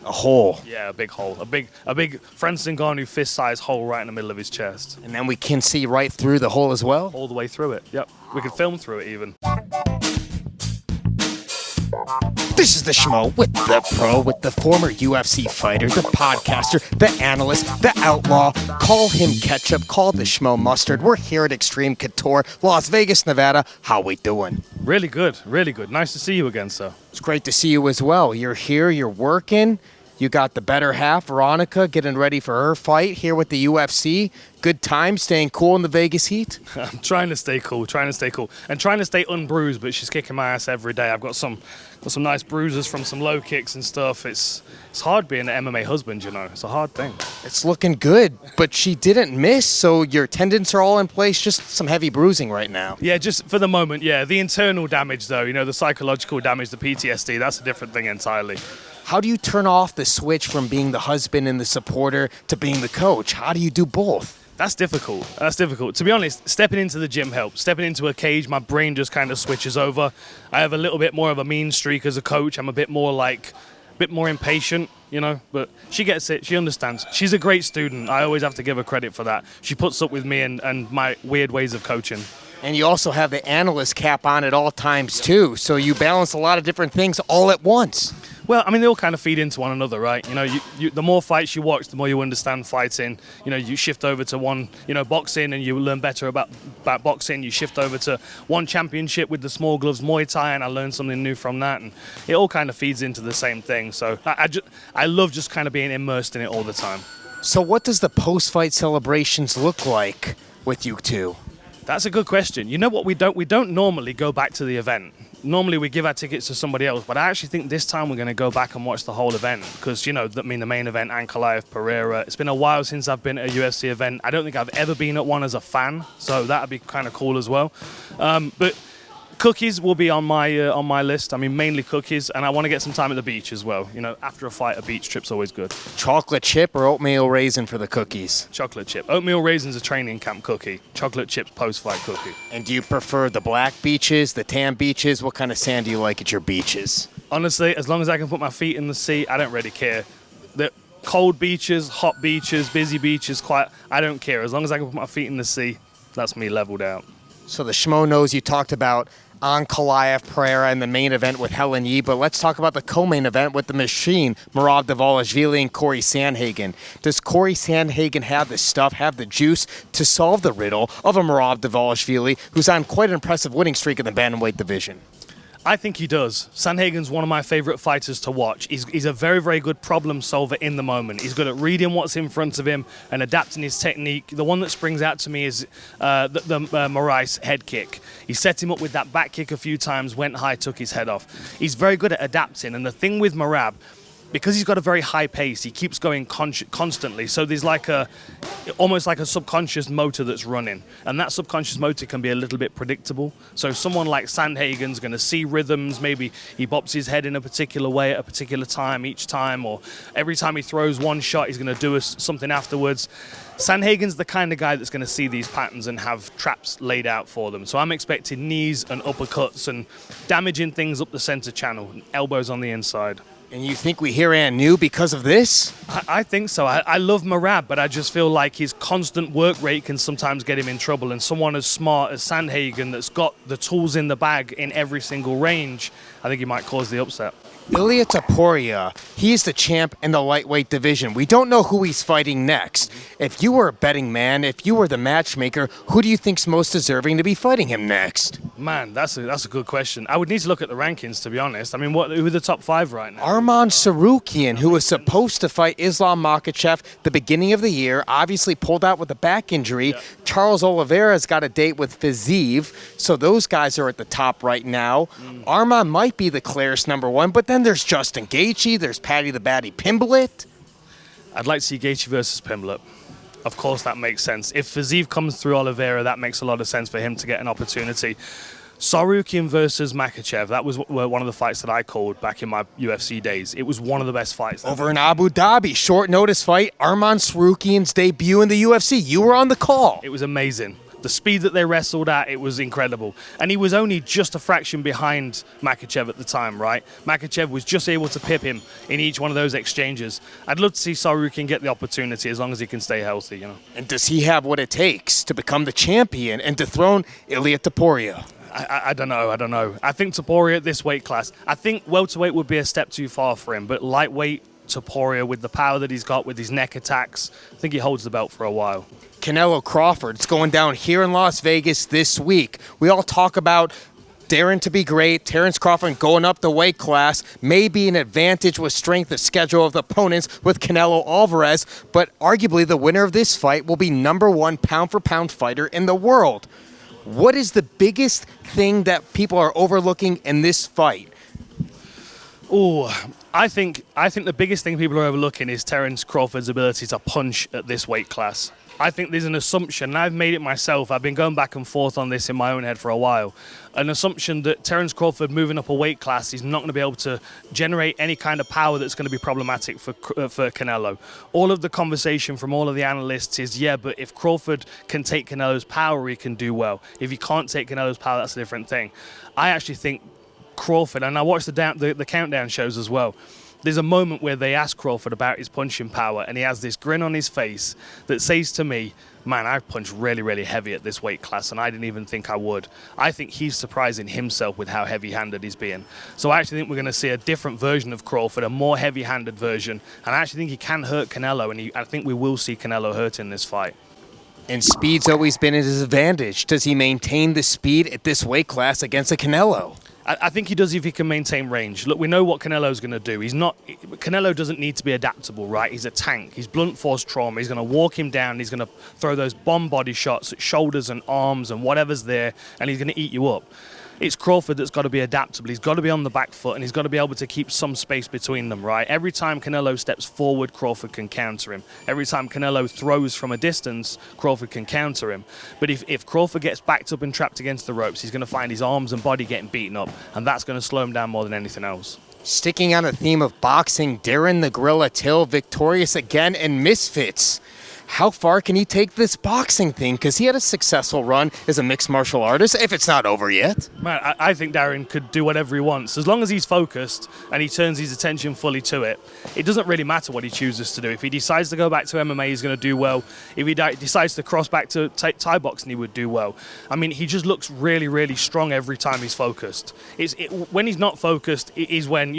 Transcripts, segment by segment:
A hole. Yeah, a big hole. A big Francis Ngannou fist-sized hole right in the middle of his chest. And then we can see right through the hole as well? All the way through it, yep. We could film through it even. This is the Schmo with the pro, with the former UFC fighter, the podcaster, the analyst, the outlaw. Call him ketchup, call the Schmo mustard. We're here at Xtreme Couture, Las Vegas, Nevada. How we doing? Really good, really good. Nice to see you again, sir. It's great to see you as well. You're here, you're working. You got the better half, Veronica, getting ready for her fight here with the UFC. Good time, staying cool in the Vegas heat? I'm trying to stay cool, and trying to stay unbruised, but she's kicking my ass every day. I've got some nice bruises from some low kicks and stuff. It's hard being an MMA husband, you know. It's a hard thing. It's looking good, but she didn't miss, so your tendons are all in place, just some heavy bruising right now. Yeah, just for the moment, yeah. The internal damage, though, you know, the psychological damage, the PTSD, that's a different thing entirely. How do you turn off the switch from being the husband and the supporter to being the coach? How do you do both? That's difficult. To be honest, stepping into the gym helps. Stepping into a cage, my brain just kind of switches over. I have a little bit more of a mean streak as a coach. I'm a bit more impatient, you know, but she gets it. She understands. She's a great student. I always have to give her credit for that. She puts up with me and my weird ways of coaching. And you also have the analyst cap on at all times, too. So you balance a lot of different things all at once. Well, I mean, they all kind of feed into one another, right? You know, the more fights you watch, the more you understand fighting. You know, you shift over to one, you know, boxing, and you learn better about boxing. You shift over to one championship with the small gloves, Muay Thai, and I learned something new from that. And it all kind of feeds into the same thing. So I love just kind of being immersed in it all the time. So what does the post-fight celebrations look like with you two? That's a good question. You know what, we don't normally go back to the event. Normally we give our tickets to somebody else, but I actually think this time we're going to go back and watch the whole event because, you know, the main event, Ankalaev, Pereira. It's been a while since I've been at a UFC event. I don't think I've ever been at one as a fan, so that'd be kind of cool as well. But cookies will be on my list. I mean, mainly cookies, and I want to get some time at the beach as well. You know, after a fight, a beach trip's always good. Chocolate chip or oatmeal raisin for the cookies? Chocolate chip. Oatmeal raisin's a training camp cookie. Chocolate chip's post-fight cookie. And do you prefer the black beaches, the tan beaches? What kind of sand do you like at your beaches? Honestly, as long as I can put my feet in the sea, I don't really care. The cold beaches, hot beaches, busy beaches, I don't care. As long as I can put my feet in the sea, that's me leveled out. So the Schmo knows you talked about Ankalaev, Pereira, and the main event with Helen Yee, but let's talk about the co-main event with the machine, Merab Dvalishvili and Cory Sandhagen. Does Cory Sandhagen have the stuff, have the juice to solve the riddle of a Merab Dvalishvili, who's on quite an impressive winning streak in the bantamweight division? I think he does. Sandhagen's one of my favorite fighters to watch. He's a very, very good problem solver in the moment. He's good at reading what's in front of him and adapting his technique. The one that springs out to me is the Moraes head kick. He set him up with that back kick a few times, went high, took his head off. He's very good at adapting. And the thing with Merab, because he's got a very high pace, he keeps going constantly. So there's almost like a subconscious motor that's running. And that subconscious motor can be a little bit predictable. So someone like Sandhagen's going to see rhythms. Maybe he bops his head in a particular way at a particular time each time. Or every time he throws one shot, he's going to do something afterwards. Sandhagen's the kind of guy that's going to see these patterns and have traps laid out for them. So I'm expecting knees and uppercuts and damaging things up the center channel, elbows on the inside. And you think we hear Ngannou because of this? I think so. I love Merab, but I just feel like his constant work rate can sometimes get him in trouble. And someone as smart as Sandhagen that's got the tools in the bag in every single range, I think he might cause the upset. Ilia Topuria, he's the champ in the lightweight division. We don't know who he's fighting next. If you were a betting man, if you were the matchmaker, who do you think's most deserving to be fighting him next? Man, that's a good question. I would need to look at the rankings, to be honest. I mean, who are the top 5 right now? Arman Tsarukyan, who was supposed to fight Islam Makhachev the beginning of the year, obviously pulled out with a back injury. Yeah. Charles Oliveira's got a date with Fiziev, so those guys are at the top right now. Arman might be the clearest number 1, but then there's Justin Gaethje, there's Paddy the Baddy Pimblett. I'd like to see Gaethje versus Pimblett. Of course, that makes sense. If Fiziev comes through Oliveira, that makes a lot of sense for him to get an opportunity. Tsarukyan versus Makhachev, that was one of the fights that I called back in my UFC days. It was one of the best fights. Over in Abu Dhabi, short notice fight, Arman Tsarukyan's debut in the UFC. You were on the call. It was amazing. The speed that they wrestled at, it was incredible. And he was only just a fraction behind Makhachev at the time, right? Makhachev was just able to pip him in each one of those exchanges. I'd love to see Sorokin get the opportunity as long as he can stay healthy, you know. And does he have what it takes to become the champion and dethrone Ilia Topuria? I don't know. I think Topuria at this weight class, I think welterweight would be a step too far for him, but lightweight Topuria, with the power that he's got, with his neck attacks, I think he holds the belt for a while. Canelo Crawford, it's going down here in Las Vegas this week. We all talk about Darren to be great, Terrence Crawford going up the weight class, may be an advantage with strength of schedule of the opponents with Canelo Alvarez, but arguably the winner of this fight will be #1 pound-for-pound fighter in the world. What is the biggest thing that people are overlooking in this fight? Oh, I think the biggest thing people are overlooking is Terence Crawford's ability to punch at this weight class. I think there's an assumption, and I've made it myself, I've been going back and forth on this in my own head for a while, an assumption that Terence Crawford moving up a weight class is not going to be able to generate any kind of power that's going to be problematic for Canelo. All of the conversation from all of the analysts is, yeah, but if Crawford can take Canelo's power, he can do well. If he can't take Canelo's power, that's a different thing. I actually think Crawford, and I watched the countdown shows as well, there's a moment where they ask Crawford about his punching power, and he has this grin on his face that says to me, man, I punch really, really heavy at this weight class, and I didn't even think I would. I think he's surprising himself with how heavy-handed he's being. So I actually think we're going to see a different version of Crawford, a more heavy-handed version, and I actually think he can hurt Canelo, and I think we will see Canelo hurt in this fight. And speed's always been at his advantage. Does he maintain the speed at this weight class against a Canelo? I think he does if he can maintain range. Look, we know what Canelo's going to do. Canelo doesn't need to be adaptable, right? He's a tank. He's blunt force trauma. He's going to walk him down. He's going to throw those bomb body shots at shoulders and arms and whatever's there, and he's going to eat you up. It's Crawford that's got to be adaptable. He's got to be on the back foot, and he's got to be able to keep some space between them, right? Every time Canelo steps forward, Crawford can counter him. Every time Canelo throws from a distance, Crawford can counter him. But if Crawford gets backed up and trapped against the ropes, he's going to find his arms and body getting beaten up, and that's going to slow him down more than anything else. Sticking on the theme of boxing, Darren the Gorilla Till victorious again in Misfits. How far can he take this boxing thing? Because he had a successful run as a mixed martial artist, if it's not over yet. Man, I think Darren could do whatever he wants. As long as he's focused and he turns his attention fully to it, it doesn't really matter what he chooses to do. If he decides to go back to MMA, he's going to do well. If he decides to cross back to Thai boxing, he would do well. I mean, he just looks really, really strong every time he's focused. When he's not focused, it is when,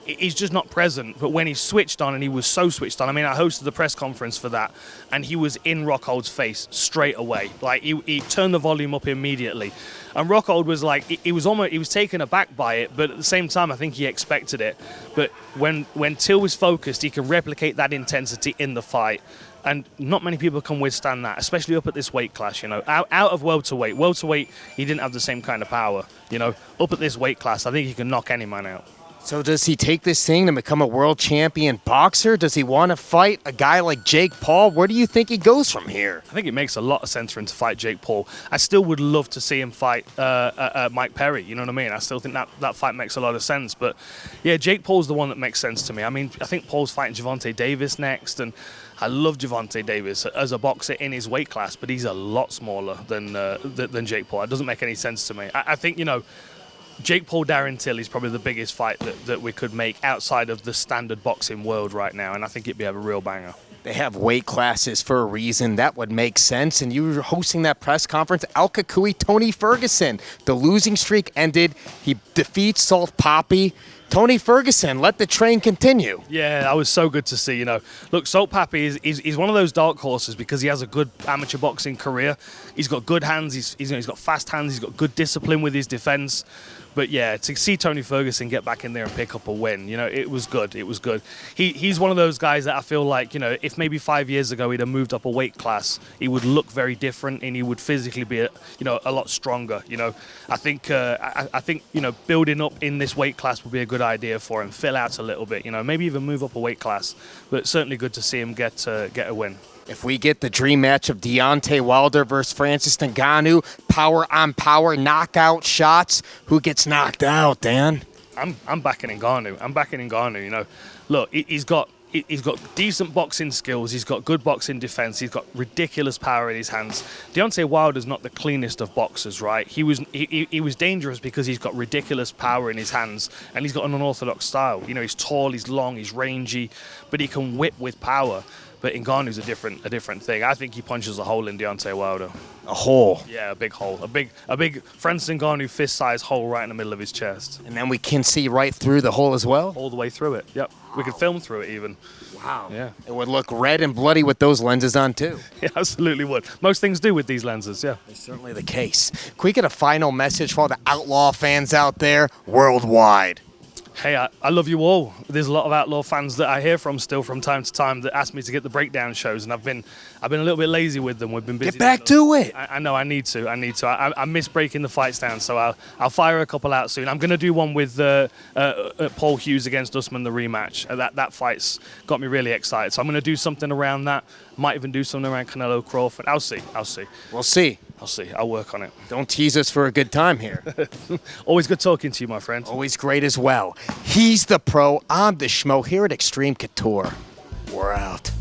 he's just not present. But when he's switched on, and he was so switched on, I mean, I hosted the press conference for that, and he was in Rockhold's face straight away. Like, he turned the volume up immediately. And Rockhold was like, he was taken aback by it, but at the same time, I think he expected it. But when Till was focused, he can replicate that intensity in the fight. And not many people can withstand that, especially up at this weight class, Out of welterweight. Welterweight, he didn't have the same kind of power, Up at this weight class, I think he can knock any man out. So does he take this thing to become a world champion boxer? Does he want to fight a guy like Jake Paul? Where do you think he goes from here? I think it makes a lot of sense for him to fight Jake Paul. I still would love to see him fight Mike Perry, you know what I mean? I still think that fight makes a lot of sense. But, yeah, Jake Paul's the one that makes sense to me. I mean, I think Paul's fighting Gervonta Davis next, and I love Gervonta Davis as a boxer in his weight class, but he's a lot smaller than Jake Paul. It doesn't make any sense to me. I think, Jake Paul, Darren Till is probably the biggest fight that we could make outside of the standard boxing world right now, and I think it'd be a real banger. They have weight classes for a reason. That would make sense. And you were hosting that press conference. Al Kakui, Tony Ferguson. The losing streak ended. He defeats Salt Papi. Tony Ferguson, let the train continue. Yeah, that was so good to see, Look, Salt Papi is one of those dark horses because he has a good amateur boxing career. He's got good hands. He's got fast hands. He's got good discipline with his defense. But yeah, to see Tony Ferguson get back in there and pick up a win, it was good. It was good. He's one of those guys that I feel like, if maybe 5 years ago he'd have moved up a weight class, he would look very different and he would physically be, a lot stronger. I think building up in this weight class would be a good idea for him. Fill out a little bit, maybe even move up a weight class. But certainly good to see him get a win. If we get the dream match of Deontay Wilder versus Francis Ngannou, power on power, knockout shots, who gets knocked out, Dan? I'm backing Ngannou. Look, he's got he's got decent boxing skills. He's got good boxing defense. He's got ridiculous power in his hands. Deontay Wilder's not the cleanest of boxers, right? He was dangerous because he's got ridiculous power in his hands, and he's got an unorthodox style. You know, he's tall, he's long, he's rangy, but he can whip with power. But Ngannou's a different thing. I think he punches a hole in Deontay Wilder. A hole. Yeah, a big hole. A big Francis Ngannou fist-sized hole right in the middle of his chest. And then we can see right through the hole as well? All the way through it, yep. We could film through it even. Wow. Yeah. It would look red and bloody with those lenses on, too. Yeah, absolutely would. Most things do with these lenses, yeah. It's certainly the case. Can we get a final message for all the Outlaw fans out there worldwide? Hey, I love you all. There's a lot of Outlaw fans that I hear from still from time to time that ask me to get the breakdown shows, and I've been a little bit lazy with them. We've been busy. Get back to it. I know. I need to. I miss breaking the fights down, so I'll fire a couple out soon. I'm going to do one with Paul Hughes against Usman, the rematch. That fight's got me really excited. So I'm going to do something around that. Might even do something around Canelo Crawford. I'll see. We'll see. I'll work on it. Don't tease us for a good time here. Always good talking to you, my friend. Always great as well. He's the pro. I'm the Schmo here at Xtreme Couture. We're out.